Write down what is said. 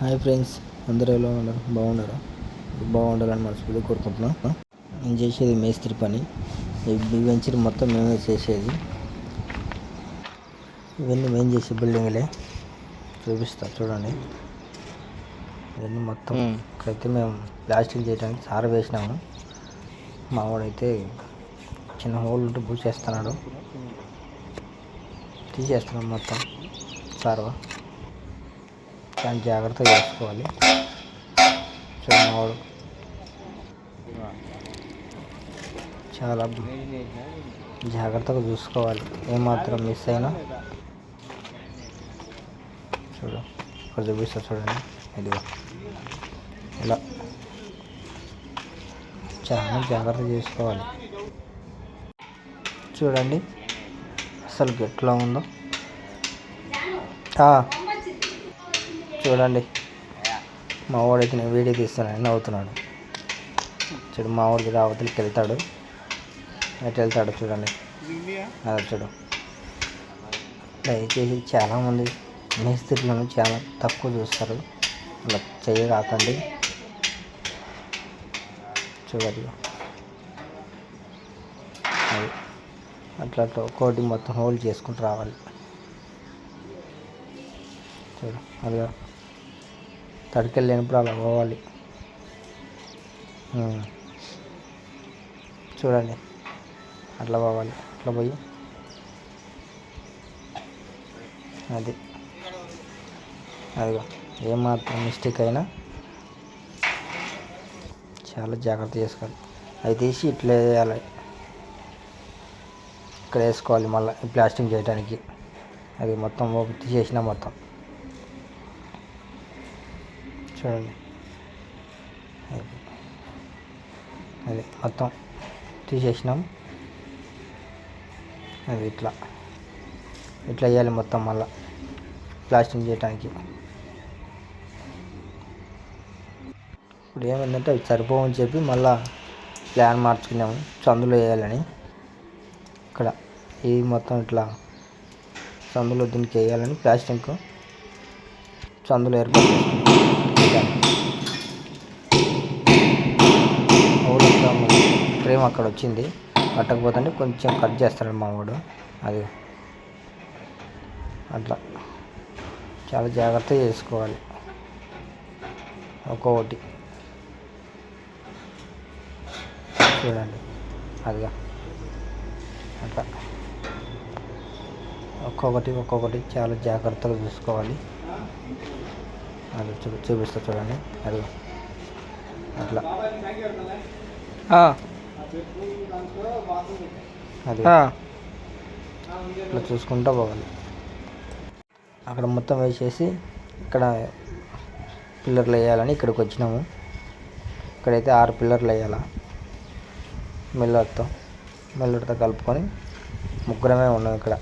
Hi friends, అందరూ ఎలా ఉన్నారు? బాగుండాలని మనస్ఫూర్తిగా కోరుకుంటున్నాం. నేను చేసేది మేస్త్రి పని. ఈ వెంచర్ మొత్తం మేమే చేసేది. ఇవన్నీ మేము చేసే బిల్డింగ్లే. చూపిస్తా చూడండి. ఇవన్నీ మొత్తం ఇక్కడైతే మేము ప్లాస్టింగ్ చేయడానికి సార వేసినాము. మా వాడైతే చిన్న హోల్ ఉంటే పూసేస్తున్నాడు. తీసేస్తున్నాం మొత్తం సార్వ. చాలా జాగ్రత్తగా చేసుకోవాలి. చూడవాడు చాలా జాగ్రత్తగా చూసుకోవాలి. ఏమాత్రం మిస్ అయినా చూడు, ఇక్కడ చూపిస్తా చూడండి. ఇదిగో ఇలా చాలా జాగ్రత్త చేసుకోవాలి. చూడండి అసలు ఎట్లా ఉందో. చూడండి మా వాడైతే నేను వీడియో తీస్తున్నాను, నవ్వుతున్నాడు. చూడు మా వాడికి రావతలకి వెళ్తాడు. ఎటు వెళ్తాడు చూడండి. అలా చూడు. దయచేసి చాలామంది మేస్త్రీలను చాలా తక్కువ చూస్తారు. అలా చేయరాకండి. చూడండి అది అట్లా ఒక్కోటి మొత్తం హోల్డ్ చేసుకుంటూ రావాలి. చూడు అదిగా తడికెళ్ళి లేనప్పుడు అలా పోవాలి. చూడండి అట్లా పోవాలి. అట్లా పోయి అదిగో ఏమాత్రం మిస్టేక్ అయినా చాలా జాగ్రత్త చేసుకోవాలి. అది తీసి ఇట్లా వేయాలి. ఇక్కడ వేసుకోవాలి. మళ్ళీ ప్లాస్టింగ్ చేయడానికి అది మొత్తం తీసేసిన మొత్తం చూడండి. అది మొత్తం తీసేసినాం. అది ఇట్లా వేయాలి మొత్తం మళ్ళీ ప్లాస్టింగ్ చేయడానికి. ఇప్పుడు ఏమైందంటే అవి సరిపోవని చెప్పి మళ్ళీ ప్లాన్ మార్చుకున్నాము. సందులో వేయాలని. ఇక్కడ ఈ మొత్తం ఇట్లా సందులో దీనికి వేయాలని ప్లాస్టింగ్ సందులో ఏర్పాటు ఫ్రేమ్ అక్కడ వచ్చింది. కట్టకపోతే కొంచెం కట్ చేస్తాడు మా వాడు. అది అట్లా చాలా జాగ్రత్తగా చేసుకోవాలి. ఒక్కొక్కటి చూడండి. అదిగా అట్లా ఒక్కొక్కటి చాలా జాగ్రత్తగా చూసుకోవాలి. అది చూపిస్తా చూడండి. అది అట్లా అది ఇట్లా చూసుకుంటూ పోవాలి. అక్కడ మొత్తం వేసేసి ఇక్కడ పిల్లర్లు వేయాలని ఇక్కడికి వచ్చినాము. ఇక్కడైతే 6 పిల్లర్లు వేయాలి. మిల్లర్తో కలుపుకొని ముగ్గురమే ఉన్నాం ఇక్కడ.